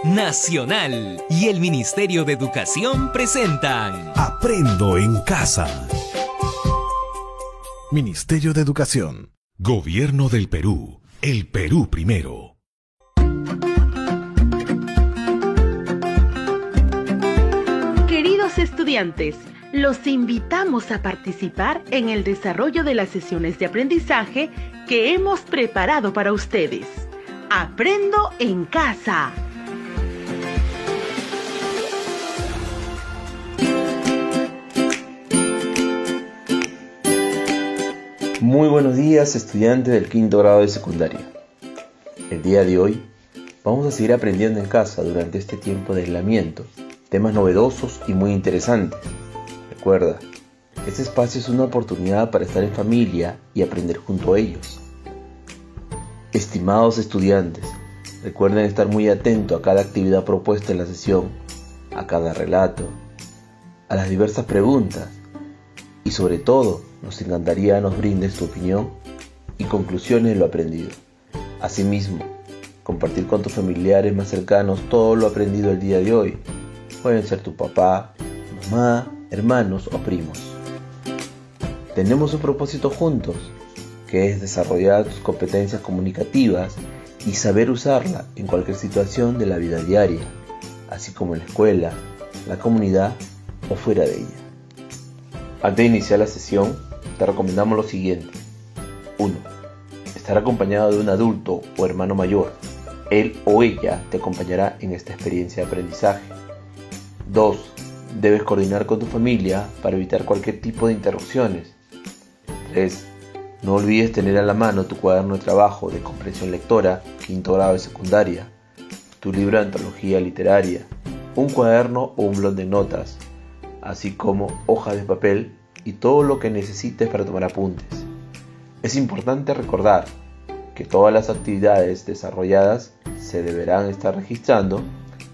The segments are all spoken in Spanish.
Nacional y el Ministerio de Educación presentan Aprendo en Casa. Ministerio de Educación. Gobierno del Perú. El Perú primero. Queridos estudiantes, los invitamos a participar en el desarrollo de las sesiones de aprendizaje que hemos preparado para ustedes. Aprendo en Casa. Muy buenos días, estudiantes del quinto grado de secundaria. El día de hoy vamos a seguir aprendiendo en casa durante este tiempo de aislamiento, temas novedosos y muy interesantes. Recuerda, este espacio es una oportunidad para estar en familia y aprender junto a ellos. Estimados estudiantes, recuerden estar muy atentos a cada actividad propuesta en la sesión, a cada relato, a las diversas preguntas y sobre todo, nos encantaría que nos brindes tu opinión y conclusiones de lo aprendido. Asimismo, compartir con tus familiares más cercanos todo lo aprendido el día de hoy. Pueden ser tu papá, mamá, hermanos o primos. Tenemos un propósito juntos, que es desarrollar tus competencias comunicativas y saber usarla en cualquier situación de la vida diaria, así como en la escuela, la comunidad o fuera de ella. Antes de iniciar la sesión, te recomendamos lo siguiente. 1. Estar acompañado de un adulto o hermano mayor. Él o ella te acompañará en esta experiencia de aprendizaje. 2. Debes coordinar con tu familia para evitar cualquier tipo de interrupciones. 3. No olvides tener a la mano tu cuaderno de trabajo de comprensión lectora, quinto grado de secundaria, tu libro de antología literaria, un cuaderno o un blog de notas, así como hojas de papel y todo lo que necesites para tomar apuntes. Es importante recordar que todas las actividades desarrolladas se deberán estar registrando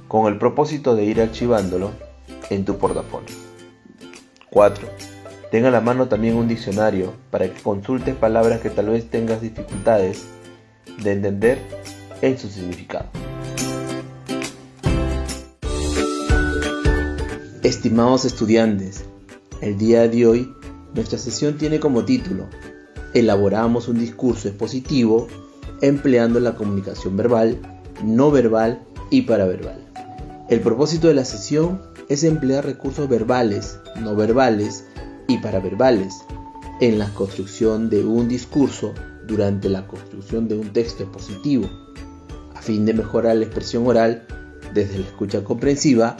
con el propósito de ir archivándolo en tu portafolio. 4. Tenga a la mano también un diccionario para que consultes palabras que tal vez tengas dificultades de entender en su significado. Estimados estudiantes, el día de hoy nuestra sesión tiene como título Elaboramos un discurso expositivo empleando la comunicación verbal, no verbal y paraverbal. El propósito de la sesión es emplear recursos verbales, no verbales y paraverbales en la construcción de un discurso durante la construcción de un texto expositivo, a fin de mejorar la expresión oral desde la escucha comprensiva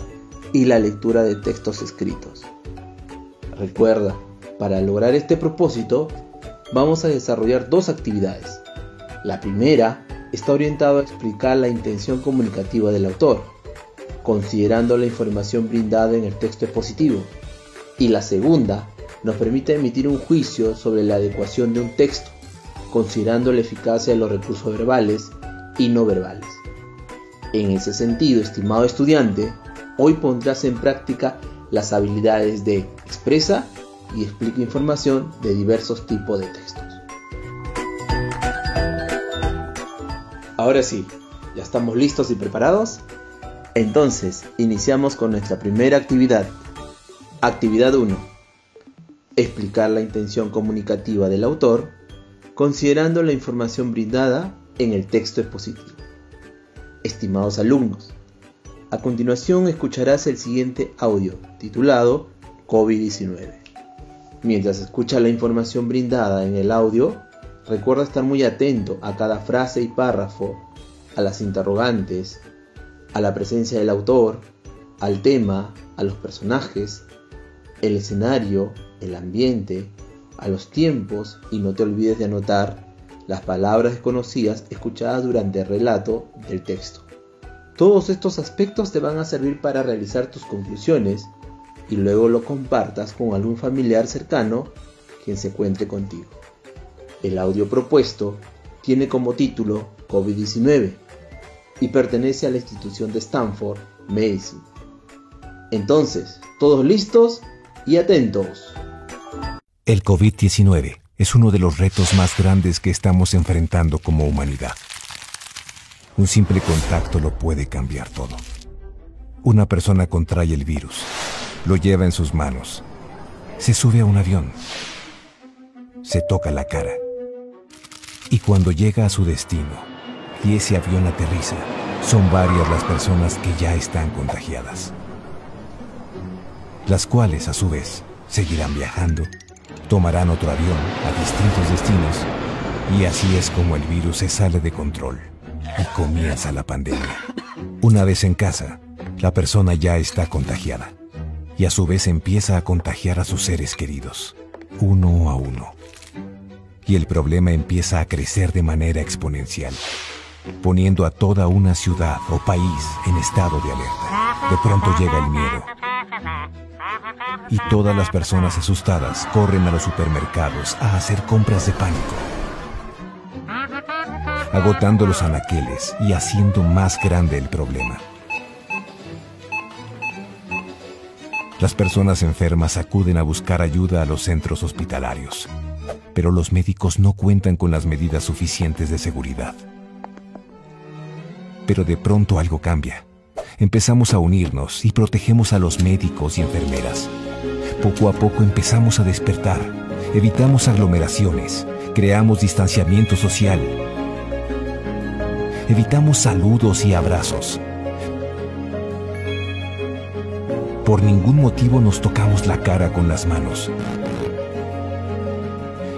y la lectura de textos escritos. Recuerda, para lograr este propósito, vamos a desarrollar dos actividades. La primera está orientada a explicar la intención comunicativa del autor, considerando la información brindada en el texto expositivo. Y la segunda nos permite emitir un juicio sobre la adecuación de un texto, considerando la eficacia de los recursos verbales y no verbales. En ese sentido, estimado estudiante, hoy pondrás en práctica las habilidades de expresa y explica información de diversos tipos de textos. Ahora sí, ¿ya estamos listos y preparados? Entonces, iniciamos con nuestra primera actividad. Actividad 1. Explicar la intención comunicativa del autor, considerando la información brindada en el texto expositivo. Estimados alumnos, a continuación escucharás el siguiente audio, titulado COVID-19. Mientras escuchas la información brindada en el audio, recuerda estar muy atento a cada frase y párrafo, a las interrogantes, a la presencia del autor, al tema, a los personajes, el escenario, el ambiente, a los tiempos y no te olvides de anotar las palabras desconocidas escuchadas durante el relato del texto. Todos estos aspectos te van a servir para realizar tus conclusiones y luego lo compartas con algún familiar cercano quien se encuentre contigo. El audio propuesto tiene como título COVID-19 y pertenece a la institución de Stanford Medicine. Entonces, ¿todos listos y atentos? El COVID-19 es uno de los retos más grandes que estamos enfrentando como humanidad. Un simple contacto lo puede cambiar todo. Una persona contrae el virus, lo lleva en sus manos, se sube a un avión, se toca la cara. Y cuando llega a su destino y ese avión aterriza, son varias las personas que ya están contagiadas, las cuales a su vez seguirán viajando, tomarán otro avión a distintos destinos y así es como el virus se sale de control y comienza la pandemia. Una vez en casa, la persona ya está contagiada y a su vez empieza a contagiar a sus seres queridos, uno a uno. Y el problema empieza a crecer de manera exponencial, poniendo a toda una ciudad o país en estado de alerta. De pronto llega el miedo y todas las personas asustadas corren a los supermercados a hacer compras de pánico, agotando los anaqueles y haciendo más grande el problema. Las personas enfermas acuden a buscar ayuda a los centros hospitalarios, pero los médicos no cuentan con las medidas suficientes de seguridad. Pero de pronto algo cambia. Empezamos a unirnos y protegemos a los médicos y enfermeras. Poco a poco empezamos a despertar, evitamos aglomeraciones, creamos distanciamiento social, evitamos saludos y abrazos. Por ningún motivo nos tocamos la cara con las manos.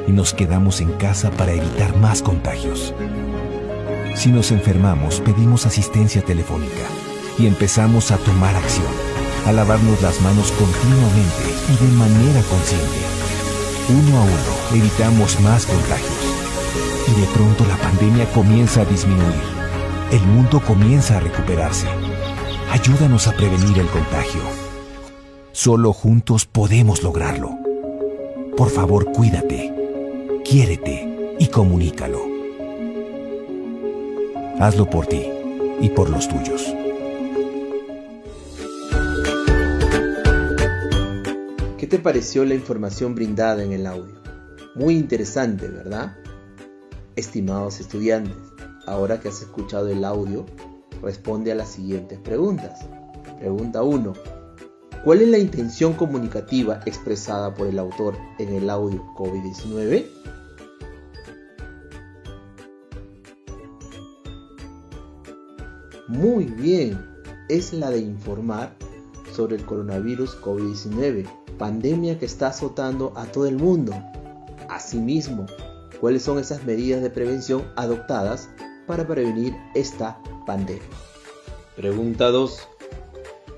Y nos quedamos en casa para evitar más contagios. Si nos enfermamos, pedimos asistencia telefónica y empezamos a tomar acción, a lavarnos las manos continuamente y de manera consciente. Uno a uno evitamos más contagios. Y de pronto la pandemia comienza a disminuir. El mundo comienza a recuperarse. Ayúdanos a prevenir el contagio. Solo juntos podemos lograrlo. Por favor, cuídate, quiérete y comunícalo. Hazlo por ti y por los tuyos. ¿Qué te pareció la información brindada en el audio? Muy interesante, ¿verdad? Estimados estudiantes, ahora que has escuchado el audio, responde a las siguientes preguntas. Pregunta 1. ¿Cuál es la intención comunicativa expresada por el autor en el audio COVID-19? Muy bien, es la de informar sobre el coronavirus COVID-19, pandemia que está azotando a todo el mundo. Asimismo, ¿cuáles son esas medidas de prevención adoptadas para prevenir esta pandemia? Pregunta 2.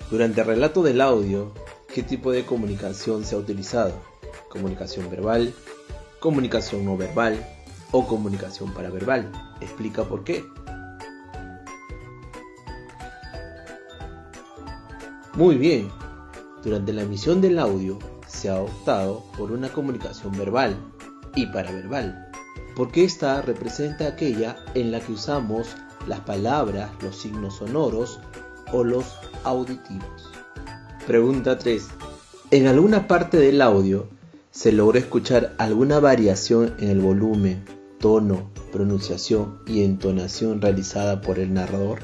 Durante el relato del audio, ¿qué tipo de comunicación se ha utilizado? ¿Comunicación verbal, comunicación no verbal o comunicación paraverbal? Explica por qué. Muy bien, durante la emisión del audio se ha optado por una comunicación verbal y paraverbal, porque esta representa aquella en la que usamos las palabras, los signos sonoros o los auditivos. Pregunta 3. ¿En alguna parte del audio se logró escuchar alguna variación en el volumen, tono, pronunciación y entonación realizada por el narrador?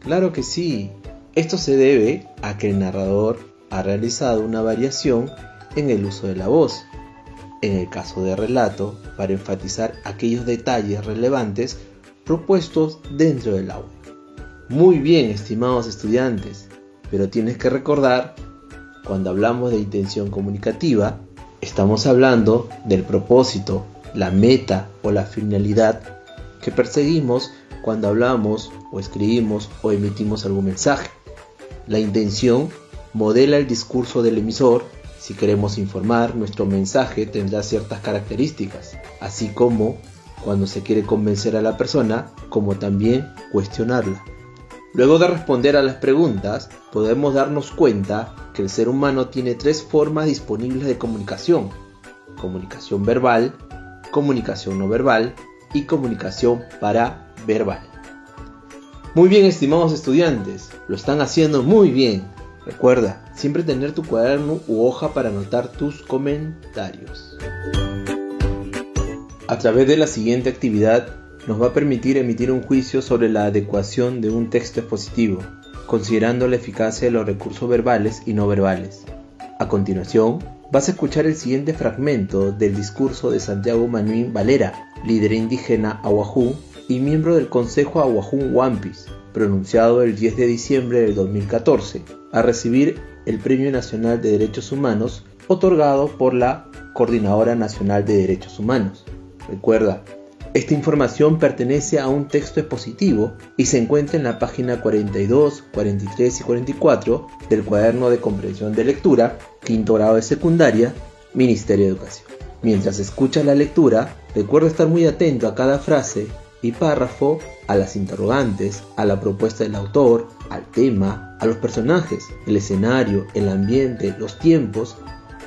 Claro que sí. Esto se debe a que el narrador ha realizado una variación en el uso de la voz, en el caso de relato, para enfatizar aquellos detalles relevantes propuestos dentro del audio. Muy bien, estimados estudiantes, pero tienes que recordar, cuando hablamos de intención comunicativa, estamos hablando del propósito, la meta o la finalidad que perseguimos cuando hablamos o escribimos o emitimos algún mensaje. La intención modela el discurso del emisor. Si queremos informar, nuestro mensaje tendrá ciertas características, así como cuando se quiere convencer a la persona, como también cuestionarla. Luego de responder a las preguntas, podemos darnos cuenta que el ser humano tiene 3 formas disponibles de comunicación: comunicación verbal, comunicación no verbal y comunicación paraverbal. Muy bien, estimados estudiantes, lo están haciendo muy bien. Recuerda, siempre tener tu cuaderno u hoja para anotar tus comentarios. A través de la siguiente actividad nos va a permitir emitir un juicio sobre la adecuación de un texto expositivo, considerando la eficacia de los recursos verbales y no verbales. A continuación, vas a escuchar el siguiente fragmento del discurso de Santiago Manuín Valera, líder indígena Ahuajún y miembro del Consejo Ahuajún Huampis, pronunciado el 10 de diciembre del 2014, a recibir el Premio Nacional de Derechos Humanos otorgado por la Coordinadora Nacional de Derechos Humanos. Recuerda, esta información pertenece a un texto expositivo y se encuentra en la página 42, 43 y 44 del Cuaderno de Comprensión de Lectura, quinto grado de secundaria, Ministerio de Educación. Mientras escuchas la lectura, recuerda estar muy atento a cada frase y párrafo, a las interrogantes, a la propuesta del autor, al tema, a los personajes, el escenario, el ambiente, los tiempos,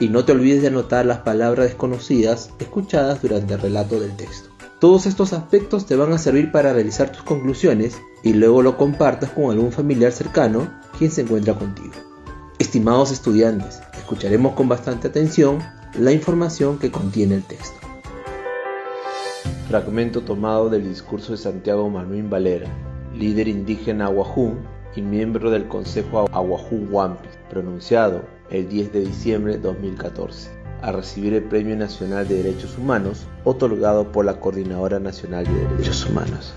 y no te olvides de anotar las palabras desconocidas escuchadas durante el relato del texto. Todos estos aspectos te van a servir para realizar tus conclusiones y luego lo compartas con algún familiar cercano quien se encuentra contigo. Estimados estudiantes, escucharemos con bastante atención la información que contiene el texto. Fragmento tomado del discurso de Santiago Manuín Valera, líder indígena Ahuajún y miembro del Consejo Ahuajún Huampis, pronunciado el 10 de diciembre de 2014, a recibir el Premio Nacional de Derechos Humanos otorgado por la Coordinadora Nacional de Derechos Humanos.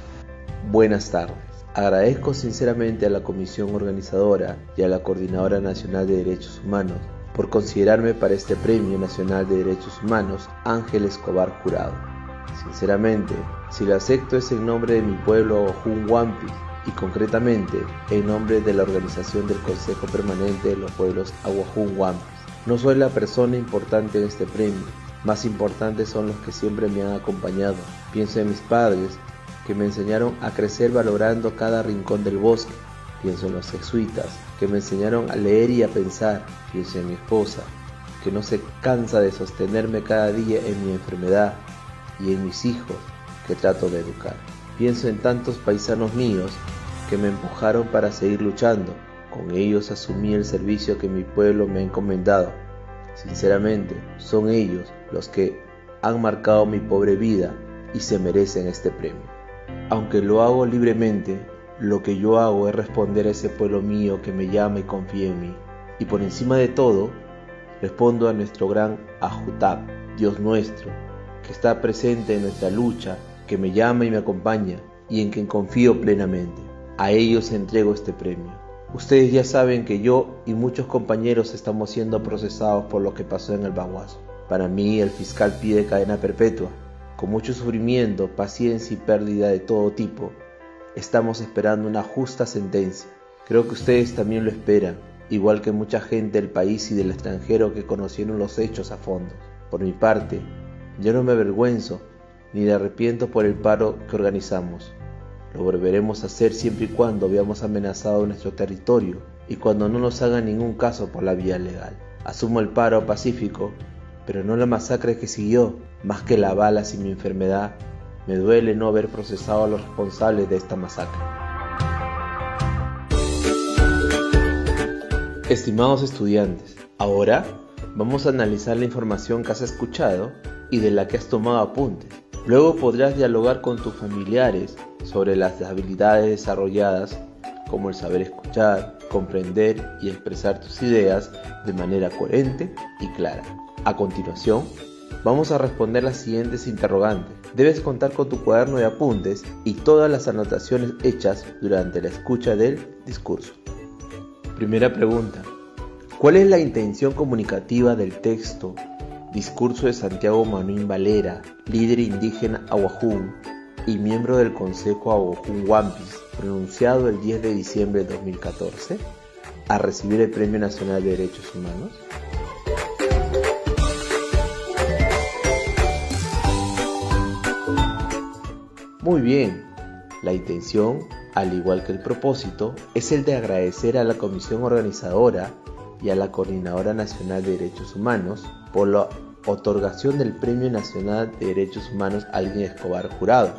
Buenas tardes. Agradezco sinceramente a la Comisión Organizadora y a la Coordinadora Nacional de Derechos Humanos por considerarme para este Premio Nacional de Derechos Humanos Ángel Escobar Jurado. Sinceramente, si lo acepto es en nombre de mi pueblo Ahuajún Huampis y concretamente en nombre de la organización del Consejo Permanente de los Pueblos Ahuajún Huampis. No soy la persona importante en este premio, más importantes son los que siempre me han acompañado. Pienso en mis padres, que me enseñaron a crecer valorando cada rincón del bosque. Pienso en los jesuitas, que me enseñaron a leer y a pensar. Pienso en mi esposa, que no se cansa de sostenerme cada día en mi enfermedad, y en mis hijos, que trato de educar. Pienso en tantos paisanos míos que me empujaron para seguir luchando. Con ellos asumí el servicio que mi pueblo me ha encomendado. Sinceramente, son ellos los que han marcado mi pobre vida y se merecen este premio. Aunque lo hago libremente, lo que yo hago es responder a ese pueblo mío que me llama y confía en mí. Y por encima de todo, respondo a nuestro gran Ajutap, Dios nuestro, que está presente en nuestra lucha, que me llama y me acompaña, y en quien confío plenamente. A ellos entrego este premio. Ustedes ya saben que yo y muchos compañeros estamos siendo procesados por lo que pasó en el Baguazo. Para mí, el fiscal pide cadena perpetua. Con mucho sufrimiento, paciencia y pérdida de todo tipo, estamos esperando una justa sentencia. Creo que ustedes también lo esperan, igual que mucha gente del país y del extranjero que conocieron los hechos a fondo. Por mi parte, yo no me avergüenzo ni me arrepiento por el paro que organizamos. Lo volveremos a hacer siempre y cuando veamos amenazado nuestro territorio y cuando no nos hagan ningún caso por la vía legal. Asumo el paro pacífico, pero no la masacre que siguió. Más que la bala y mi enfermedad, me duele no haber procesado a los responsables de esta masacre. Estimados estudiantes, ahora vamos a analizar la información que has escuchado y de la que has tomado apuntes. Luego podrás dialogar con tus familiares sobre las habilidades desarrolladas, como el saber escuchar, comprender y expresar tus ideas de manera coherente y clara. A continuación, vamos a responder las siguientes interrogantes. Debes contar con tu cuaderno de apuntes y todas las anotaciones hechas durante la escucha del discurso. Primera pregunta. ¿Cuál es la intención comunicativa del texto Discurso de Santiago Manuín Valera, líder indígena Ahuajún y miembro del Consejo Ahuajún Huampis, pronunciado el 10 de diciembre de 2014, a recibir el Premio Nacional de Derechos Humanos? Muy bien, la intención, al igual que el propósito, es el de agradecer a la Comisión Organizadora y a la Coordinadora Nacional de Derechos Humanos por la otorgación del Premio Nacional de Derechos Humanos Ángel Escobar Jurado.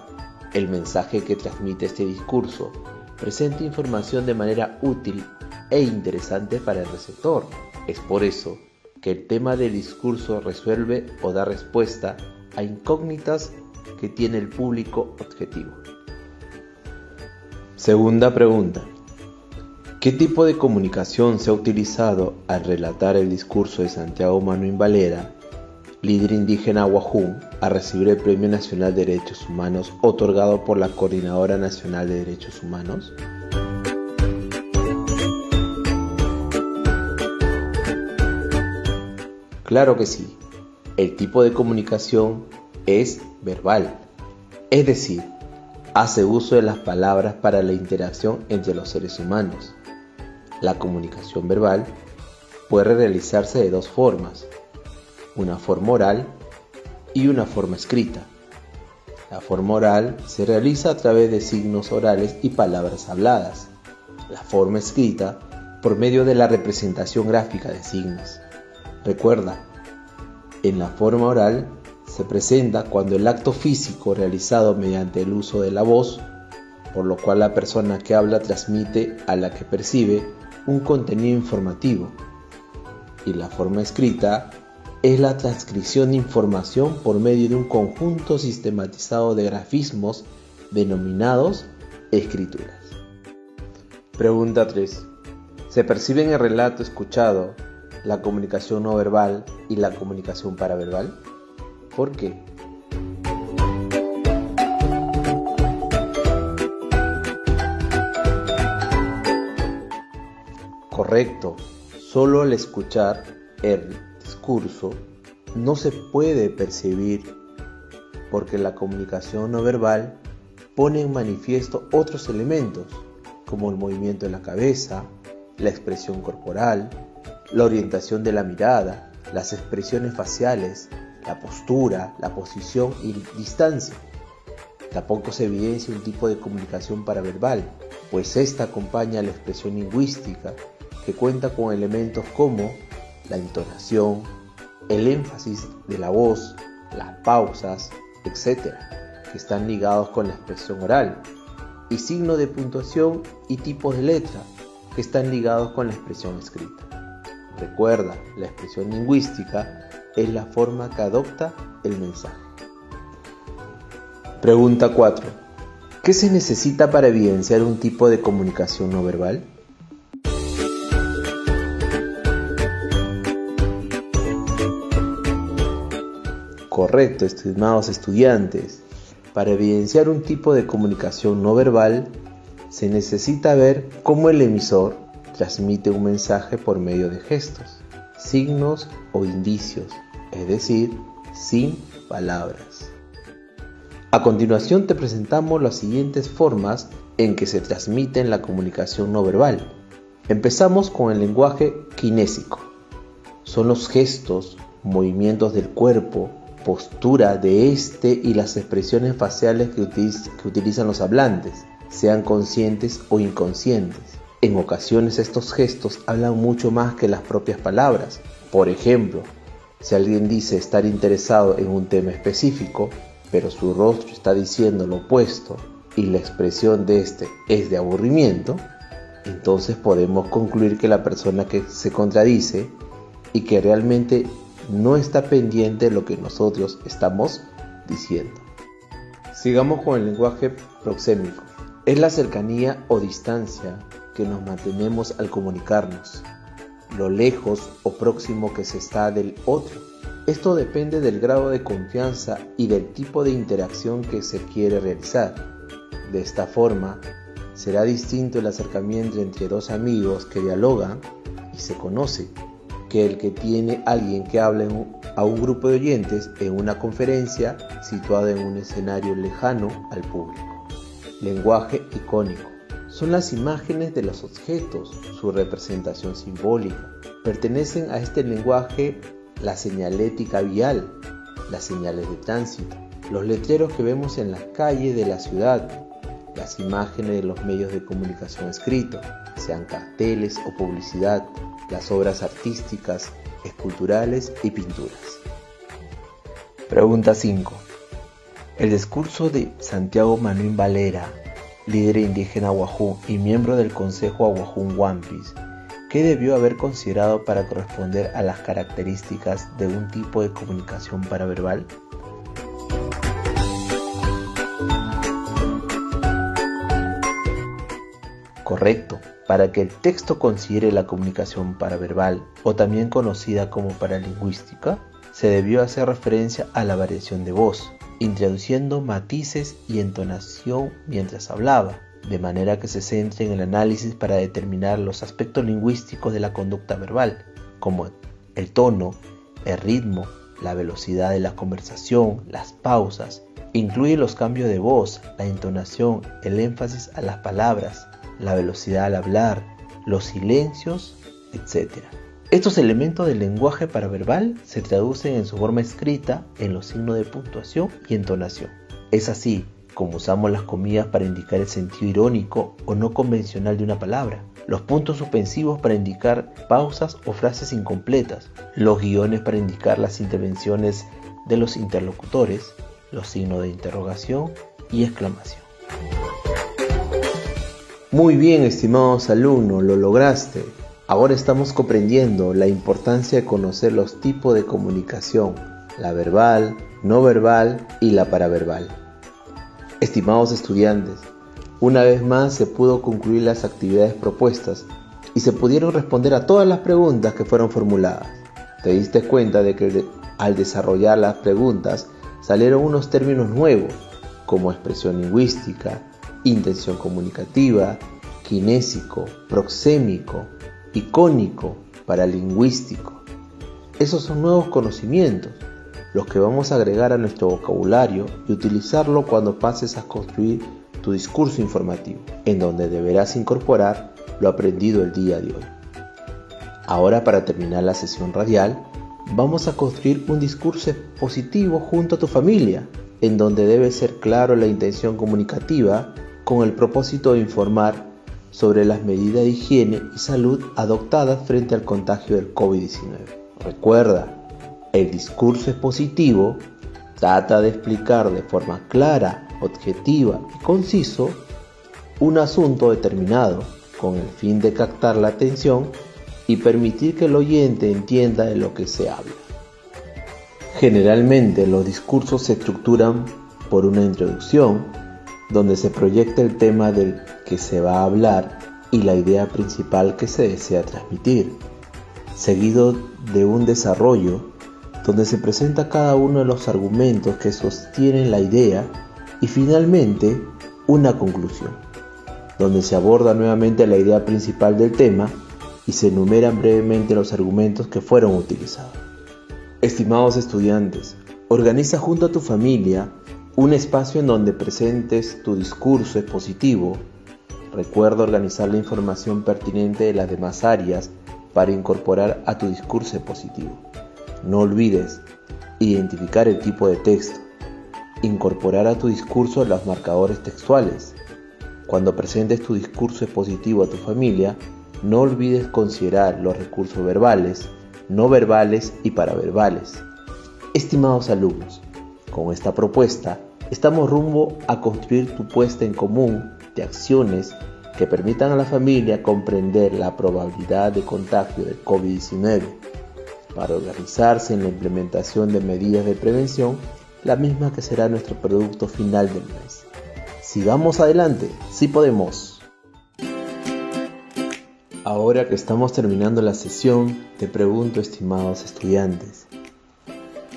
El mensaje que transmite este discurso presenta información de manera útil e interesante para el receptor. Es por eso que el tema del discurso resuelve o da respuesta a incógnitas que tiene el público objetivo. Segunda pregunta. ¿Qué tipo de comunicación se ha utilizado al relatar el discurso de Santiago Manuín Valera, líder indígena Wajún, a recibir el Premio Nacional de Derechos Humanos otorgado por la Coordinadora Nacional de Derechos Humanos? Claro que sí. El tipo de comunicación es verbal, es decir, hace uso de las palabras para la interacción entre los seres humanos. La comunicación verbal puede realizarse de dos formas, una forma oral y una forma escrita. La forma oral se realiza a través de signos orales y palabras habladas. La forma escrita por medio de la representación gráfica de signos. Recuerda, en la forma oral se presenta cuando el acto físico realizado mediante el uso de la voz, por lo cual la persona que habla transmite a la que percibe un contenido informativo. Y la forma escrita es la transcripción de información por medio de un conjunto sistematizado de grafismos denominados escrituras. Pregunta 3. ¿Se percibe en el relato escuchado la comunicación no verbal y la comunicación paraverbal? ¿Por qué? Correcto. Solo al escuchar el discurso no se puede percibir, porque la comunicación no verbal pone en manifiesto otros elementos, como el movimiento de la cabeza, la expresión corporal, la orientación de la mirada, las expresiones faciales, la postura, la posición y distancia. Tampoco se evidencia un tipo de comunicación paraverbal, pues esta acompaña a la expresión lingüística, que cuenta con elementos como la entonación, el énfasis de la voz, las pausas, etc., que están ligados con la expresión oral, y signos de puntuación y tipos de letra, que están ligados con la expresión escrita. Recuerda, la expresión lingüística es la forma que adopta el mensaje. Pregunta 4. ¿Qué se necesita para evidenciar un tipo de comunicación no verbal? Correcto, estimados estudiantes. Para evidenciar un tipo de comunicación no verbal, se necesita ver cómo el emisor transmite un mensaje por medio de gestos, signos o indicios, es decir, sin palabras. A continuación te presentamos las siguientes formas en que se transmite la comunicación no verbal. Empezamos con el lenguaje kinésico. Son los gestos, movimientos del cuerpo, postura de este y las expresiones faciales que utilizan los hablantes, sean conscientes o inconscientes. En ocasiones estos gestos hablan mucho más que las propias palabras. Por ejemplo, si alguien dice estar interesado en un tema específico, pero su rostro está diciendo lo opuesto y la expresión de este es de aburrimiento, entonces podemos concluir que la persona que se contradice y que realmente no está pendiente de lo que nosotros estamos diciendo. Sigamos con el lenguaje proxémico. Es la cercanía o distancia que nos mantenemos al comunicarnos, lo lejos o próximo que se está del otro. Esto depende del grado de confianza y del tipo de interacción que se quiere realizar. De esta forma, será distinto el acercamiento entre dos amigos que dialogan y se conocen, que el que tiene alguien que habla a un grupo de oyentes en una conferencia situada en un escenario lejano al público. Lenguaje icónico. Son las imágenes de los objetos, su representación simbólica. Pertenecen a este lenguaje la señalética vial, las señales de tránsito, los letreros que vemos en las calles de la ciudad, las imágenes de los medios de comunicación escritos, sean carteles o publicidad, las obras artísticas, esculturales y pinturas. Pregunta 5. El discurso de Santiago Manuín Valera, líder indígena Wajún y miembro del Consejo Wajún Wampis, ¿qué debió haber considerado para corresponder a las características de un tipo de comunicación paraverbal? Correcto. Para que el texto considere la comunicación paraverbal, o también conocida como paralingüística, se debió hacer referencia a la variación de voz, introduciendo matices y entonación mientras hablaba, de manera que se centre en el análisis para determinar los aspectos lingüísticos de la conducta verbal, como el tono, el ritmo, la velocidad de la conversación, las pausas. Incluye los cambios de voz, la entonación, el énfasis a las palabras, la velocidad al hablar, los silencios, etc. Estos elementos del lenguaje paraverbal se traducen en su forma escrita en los signos de puntuación y entonación. Es así como usamos las comillas para indicar el sentido irónico o no convencional de una palabra, los puntos suspensivos para indicar pausas o frases incompletas, los guiones para indicar las intervenciones de los interlocutores, los signos de interrogación y exclamación. Muy bien, estimados alumnos, lo lograste. Ahora estamos comprendiendo la importancia de conocer los tipos de comunicación, la verbal, no verbal y la paraverbal. Estimados estudiantes, una vez más se pudo concluir las actividades propuestas y se pudieron responder a todas las preguntas que fueron formuladas. Te diste cuenta de que al desarrollar las preguntas salieron unos términos nuevos como expresión lingüística, intención comunicativa, kinésico, proxémico, icónico, paralingüístico. Esos son nuevos conocimientos, los que vamos a agregar a nuestro vocabulario y utilizarlo cuando pases a construir tu discurso informativo, en donde deberás incorporar lo aprendido el día de hoy. Ahora, para terminar la sesión radial, vamos a construir un discurso positivo junto a tu familia, en donde debe ser claro la intención comunicativa con el propósito de informar sobre las medidas de higiene y salud adoptadas frente al contagio del COVID-19. Recuerda, el discurso expositivo trata de explicar de forma clara, objetiva y conciso un asunto determinado con el fin de captar la atención y permitir que el oyente entienda de lo que se habla. Generalmente los discursos se estructuran por una introducción, donde se proyecta el tema del que se va a hablar y la idea principal que se desea transmitir, seguido de un desarrollo donde se presenta cada uno de los argumentos que sostienen la idea y finalmente una conclusión, donde se aborda nuevamente la idea principal del tema y se enumeran brevemente los argumentos que fueron utilizados. Estimados estudiantes, organiza junto a tu familia un espacio en donde presentes tu discurso expositivo. Recuerda organizar la información pertinente de las demás áreas para incorporar a tu discurso expositivo. No olvides identificar el tipo de texto. Incorporar a tu discurso los marcadores textuales. Cuando presentes tu discurso expositivo a tu familia, no olvides considerar los recursos verbales, no verbales y paraverbales. Estimados alumnos, con esta propuesta, estamos rumbo a construir tu puesta en común de acciones que permitan a la familia comprender la probabilidad de contagio del COVID-19 para organizarse en la implementación de medidas de prevención, la misma que será nuestro producto final del mes. Sigamos adelante, sí podemos. Ahora que estamos terminando la sesión, te pregunto, estimados estudiantes,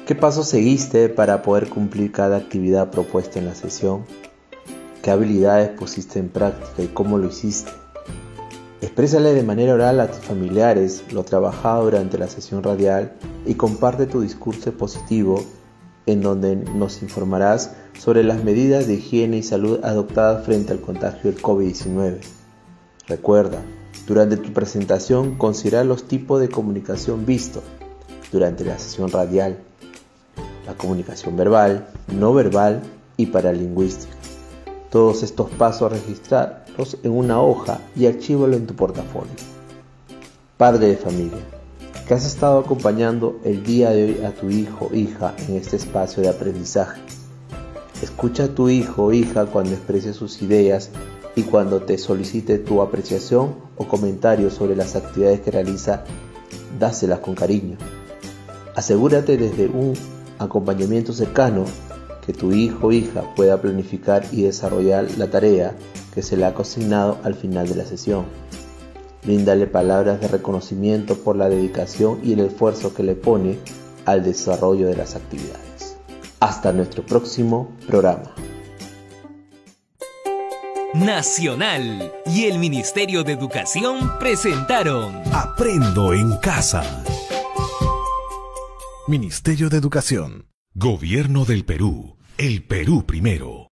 ¿qué pasos seguiste para poder cumplir cada actividad propuesta en la sesión? ¿Qué habilidades pusiste en práctica y cómo lo hiciste? Exprésale de manera oral a tus familiares lo trabajado durante la sesión radial y comparte tu discurso positivo en donde nos informarás sobre las medidas de higiene y salud adoptadas frente al contagio del COVID-19. Recuerda, durante tu presentación considera los tipos de comunicación vistos durante la sesión radial: la comunicación verbal, no verbal y paralingüística. Todos estos pasos registrarlos en una hoja y archívalo en tu portafolio. Padre de familia, que has estado acompañando el día de hoy a tu hijo o hija en este espacio de aprendizaje. Escucha a tu hijo o hija cuando exprese sus ideas y cuando te solicite tu apreciación o comentario sobre las actividades que realiza, dáselas con cariño. Asegúrate desde un acompañamiento cercano que tu hijo o hija pueda planificar y desarrollar la tarea que se le ha asignado al final de la sesión. Bríndale palabras de reconocimiento por la dedicación y el esfuerzo que le pone al desarrollo de las actividades. Hasta nuestro próximo programa. Nacional y el Ministerio de Educación presentaron Aprendo en casa. Ministerio de Educación. Gobierno del Perú. El Perú primero.